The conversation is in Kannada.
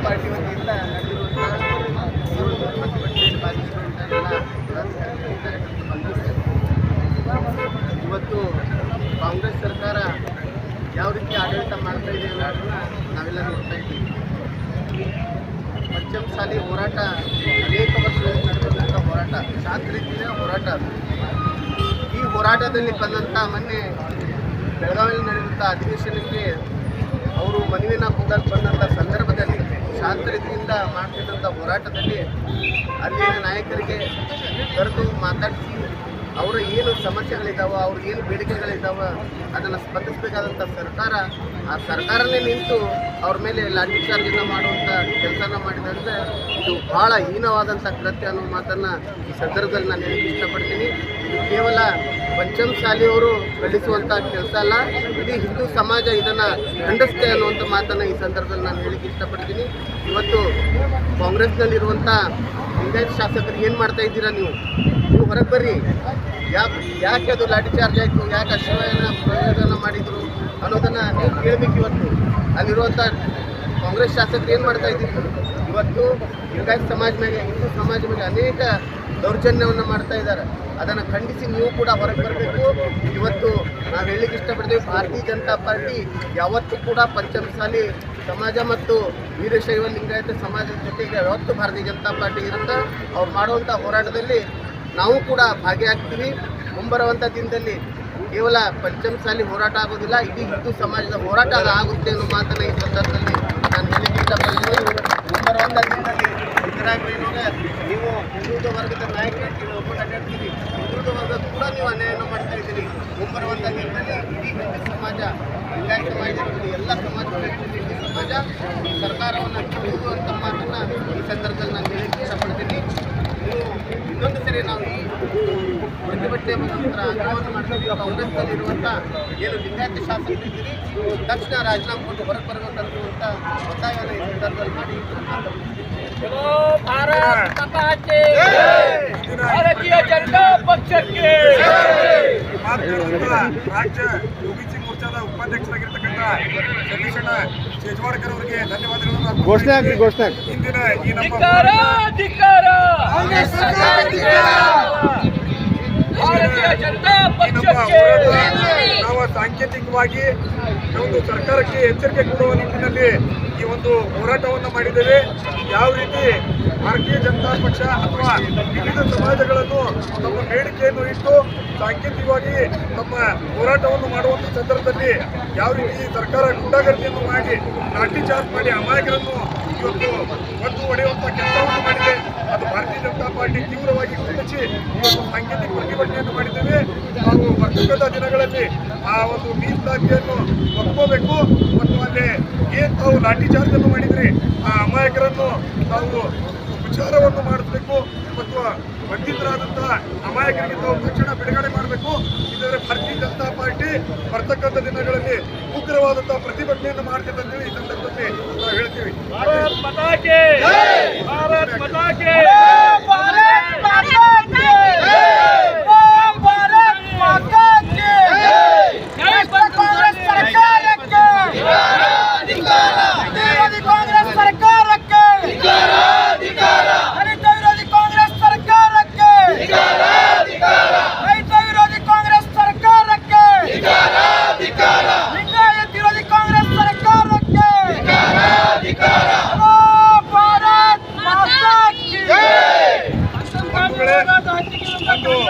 ಪಾರ್ಟಿ ವತಿಯಿಂದ ಇವತ್ತು ಕಾಂಗ್ರೆಸ್ ಸರ್ಕಾರ ಯಾವ ರೀತಿ ಆಡಳಿತ ಮಾಡ್ತಾ ಇದೆ ಅನ್ನೋದನ್ನ ನಾವೆಲ್ಲ ನೋಡ್ತಾ ಇದ್ದೀವಿ. ಪಂಚಮಸಾಲಿ ಹೋರಾಟ ಅನೇಕ ವರ್ಷಗಳಿಂದ ನಡೆದಂಥ ಹೋರಾಟ, ಶಾಂತ ರೀತಿಯ ಹೋರಾಟ. ಈ ಹೋರಾಟದಲ್ಲಿ ಬಂದಂಥ ಮೊನ್ನೆ ಬೆಳಗಾವಿಯಲ್ಲಿ ನಡೆದಂಥ ಅಧಿವೇಶನಕ್ಕೆ ಅವರು ಮನವಿನ ಕೂಡಲು ಬಂದಂಥ ಸಂದರ್ಭದಲ್ಲಿ ಶಾಂತ ರೀತಿಯಿಂದ ಮಾಡ್ತಿದ್ದಂಥ ಹೋರಾಟದಲ್ಲಿ ಅಲ್ಲಿನ ನಾಯಕರಿಗೆ ಕರೆದು ಮಾತಾಡಿಸಿ ಅವರ ಏನು ಸಮಸ್ಯೆಗಳಿದ್ದಾವೆ, ಅವ್ರಿಗೆ ಏನು ಬೇಡಿಕೆಗಳಿದ್ದಾವೆ ಅದನ್ನು ಸ್ಪಂದಿಸಬೇಕಾದಂಥ ಸರ್ಕಾರ, ಆ ಸರ್ಕಾರನೇ ನಿಂತು ಅವ್ರ ಮೇಲೆ ಲಾಠಿ ಚಾರ್ಜನ್ನು ಮಾಡುವಂಥ ಕೆಲಸನ ಮಾಡಿದಂತೆ ಇದು ಭಾಳ ಹೀನವಾದಂಥ ಕೃತ್ಯ ಅನ್ನೋ ಮಾತನ್ನು ಈ ಸಂದರ್ಭದಲ್ಲಿ ನಾನು ಹೇಳಕ್ಕೆ ಇಷ್ಟಪಡ್ತೀನಿ. ಇದು ಕೇವಲ ಪಂಚಮಸಾಲಿಯವರು ಖಂಡಿಸುವಂಥ ಕೆಲಸ ಅಲ್ಲ, ಇಡೀ ಹಿಂದೂ ಸಮಾಜ ಇದನ್ನು ಖಂಡಿಸುತ್ತೆ ಅನ್ನುವಂಥ ಮಾತನ್ನು ಈ ಸಂದರ್ಭದಲ್ಲಿ ನಾನು ಹೇಳಕ್ಕೆ ಇಷ್ಟಪಡ್ತೀನಿ. ಇವತ್ತು ಕಾಂಗ್ರೆಸ್ನಲ್ಲಿರುವಂಥ ಲಿಂಗಾಯತ ಶಾಸಕರು ಏನು ಮಾಡ್ತಾ ಇದ್ದೀರಾ, ನೀವು ಹೊರಗೆ ಬರ್ರಿ. ಯಾಕೆ ಅದು ಲಾಠಿ ಚಾರ್ಜ್ ಆಯಿತು, ಯಾಕೆ ಅಶ್ವಯನ ಪ್ರಯೋಜನ ಮಾಡಿದರು ಅನ್ನೋದನ್ನು ನೀವು ಕೇಳಬೇಕು. ಇವತ್ತು ಅಲ್ಲಿರುವಂಥ ಕಾಂಗ್ರೆಸ್ ಶಾಸಕರು ಏನು ಮಾಡ್ತಾ ಇದ್ದೀರಿ? ಇವತ್ತು ಲಿಂಗಾಯತ ಸಮಾಜ ಮೇಲೆ, ಹಿಂದೂ ಸಮಾಜ ಮೇಲೆ ಅನೇಕ ದೌರ್ಜನ್ಯವನ್ನು ಮಾಡ್ತಾ ಇದ್ದಾರೆ. ಅದನ್ನು ಖಂಡಿಸಿ ನೀವು ಕೂಡ ಹೊರಗೆ ಬರಬೇಕು. ಇವತ್ತು ನಾವು ಹೇಳಲಿಕ್ಕೆ ಇಷ್ಟಪಡ್ತೀವಿ, ಭಾರತೀಯ ಜನತಾ ಪಾರ್ಟಿ ಯಾವತ್ತೂ ಕೂಡ ಪಂಚಮಸಾಲಿ ಸಮಾಜ ಮತ್ತು ವೀರಶೈವ ಲಿಂಗಾಯತ ಸಮಾಜದ ಜೊತೆಗೆ ಯಾವತ್ತೂ ಭಾರತೀಯ ಜನತಾ ಪಾರ್ಟಿ ಇರುತ್ತೆ. ಅವ್ರು ಮಾಡುವಂಥ ಹೋರಾಟದಲ್ಲಿ ನಾವು ಕೂಡ ಭಾಗಿಯಾಗ್ತೀವಿ. ಮುಂಬರುವಂಥ ದಿನದಲ್ಲಿ ಕೇವಲ ಪಂಚಮಸಾಲಿ ಹೋರಾಟ ಆಗೋದಿಲ್ಲ, ಇಡೀ ಹಿಂದೂ ಸಮಾಜದ ಹೋರಾಟ ಆಗುತ್ತೆ ಅನ್ನೋ ಮಾತನ್ನು ಈ ಸಂದರ್ಭದಲ್ಲಿ ನಾನು ಹೇಳಲಿಕ್ಕೆ ಇಷ್ಟಪಡ್ತೀನಿ. ಮುಂಬರುವಂಥ ದಿನದಲ್ಲಿ ಸಿದ್ದರಾಮಯ್ಯನವರೇ, ನೀವು ಹಿಂದುಳಿದ ವರ್ಗದ ನಾಯಕರು ನೀವು ಒಬ್ಬರು ಅಡ್ಡಾಡ್ತೀರಿ, ಹಿಂದುಳಿದ ವರ್ಗದ ಕೂಡ ನೀವು ಅನ್ಯಾಯವನ್ನು ಮಾಡ್ತಾ ಇದ್ದೀರಿ. ಮುಂಬರುವಂಥ ದಿನದಲ್ಲಿ ಇಡೀ ಹಿಂದೂ ಸಮಾಜ, ಲಿಂಗಾಯತ ಸಮಾಜ, ಎಲ್ಲ ಸಮಾಜಗಳಲ್ಲಿ ಹಿಂದೂ ಸಮಾಜ ಈ ಸರ್ಕಾರವನ್ನು ಬಿಡುವಂಥ ಮಾತನ್ನು ಈ ಸಂದರ್ಭದಲ್ಲಿ ನಾನು ಹೇಳಲಿಕ್ಕೆ ಇಷ್ಟಪಡ್ತೀನಿ. ಇನ್ನೊಂದು ಸರಿ ನಾವು ಈ ಪ್ರತಿಭಟನೆ ನಂತರ ಆಗ್ರಹವನ್ನು ಮಾಡ್ತೀವಿ. ಕಾಂಗ್ರೆಸ್ನಲ್ಲಿರುವಂಥ ಏನು ಲಿಂಗಾಯತ ಶಾಸಕರಿದ್ದೀರಿ, ತಕ್ಷಣ ರಾಜೀನಾಮೆ ಕೊಟ್ಟು ಹೊರಗೆ ಬರಬೇಕಂತ ಒತ್ತಾಯವನ್ನು ಈ ಸಂದರ್ಭದಲ್ಲಿ ಮಾಡಿ ಭಾರತೀಯ ಜನತಾ ಪಕ್ಷಕ್ಕೆ ರಾಜ್ಯ ಒಬಿಸಿ ಮೋರ್ಚಾದ ಉಪಾಧ್ಯಕ್ಷರಾಗಿರ್ತಕ್ಕಂಥ ಸತೀಶಣ್ಣ ಚೇಜ್ವಾಡ್ಕರ್ ಅವರಿಗೆ ಧನ್ಯವಾದಗಳನ್ನು ಘೋಷಣೆ ಆಗ್ರಿ. ಇಂದಿನ ಈ ನಮ್ಮ ಭಾರತೀಯ ಜನತಾ ಪಕ್ಷಕ್ಕೆ ನಾವು ಸಾಂಕೇತಿಕವಾಗಿ ಒಂದು ಸರ್ಕಾರಕ್ಕೆ ಎಚ್ಚರಿಕೆ ಕೊಡುವ ನಿಟ್ಟಿನಲ್ಲಿ ಈ ಒಂದು ಹೋರಾಟವನ್ನು ಮಾಡಿದ್ದೇವೆ. ಯಾವ ರೀತಿ ಭಾರತೀಯ ಜನತಾ ಪಕ್ಷ ಅಥವಾ ವಿವಿಧ ಸಮಾಜಗಳನ್ನು ತಮ್ಮ ಬೇಡಿಕೆಯನ್ನು ಇಟ್ಟು ಸಾಂಕೇತಿಕವಾಗಿ ತಮ್ಮ ಹೋರಾಟವನ್ನು ಮಾಡುವಂಥ ಸಂದರ್ಭದಲ್ಲಿ ಯಾವ ರೀತಿ ಸರ್ಕಾರ ಗುಂಡಾಗರ್ದಿಯನ್ನು ಮಾಡಿ ಲಾಠಿ ಚಾರ್ಜ್ ಮಾಡಿ ಅಮಾಯಕರನ್ನು ಇವತ್ತು ಒತ್ತು ಹೊಡೆಯುವಂಥ ಕೆಲಸವನ್ನು ಮಾಡಿದೆ. ಅದು ಭಾರತೀಯ ಜನತಾ ಪಾರ್ಟಿ ತೀವ್ರವಾಗಿ ಖಂಡಿಸಿ ಇವತ್ತು ಸಾಂಕೇತಿಕ ಪ್ರತಿಭಟನೆಯನ್ನು ಮಾಡಿದ್ದೇವೆ. ನಾವು ಬರ್ತಕ್ಕಂಥ ದಿನಗಳಲ್ಲಿ ಆ ಒಂದು ಮೀಸಲಾತಿಯನ್ನು ಒಪ್ಕೋಬೇಕು ಮತ್ತು ಅಲ್ಲಿ ಏನು ತಾವು ಲಾಠಿ ಚಾರ್ಜ್ ಅನ್ನು ಮಾಡಿದ್ರಿ ಆ ಅಮಾಯಕರನ್ನು ತಾವು ವಿಚಾರವನ್ನು ಮಾಡಿಸಬೇಕು ಮತ್ತು ಬಂಧಿತರಾದಂತಹ ಅಮಾಯಕರಿಗೆ ತಾವು ತಕ್ಷಣ ಬಿಡುಗಡೆ ಮಾಡಬೇಕು. ಇದರ ಭಾರತೀಯ ಜನತಾ ಪಾರ್ಟಿ ಬರ್ತಕ್ಕಂಥ ದಿನಗಳಲ್ಲಿ ಉಗ್ರವಾದಂತಹ ಪ್ರತಿಭಟನೆಯನ್ನು ಮಾಡ್ತಿದೆ ಅಂತೇಳಿ ಈ ಸಂದರ್ಭದಲ್ಲಿ ನಾವು ಹೇಳ್ತೀವಿ. ಭಾರತ್ ಮಾತಾ ಕಿ ಭಾರತ್ ಮಾತಾ ಕಿ ಒಂದು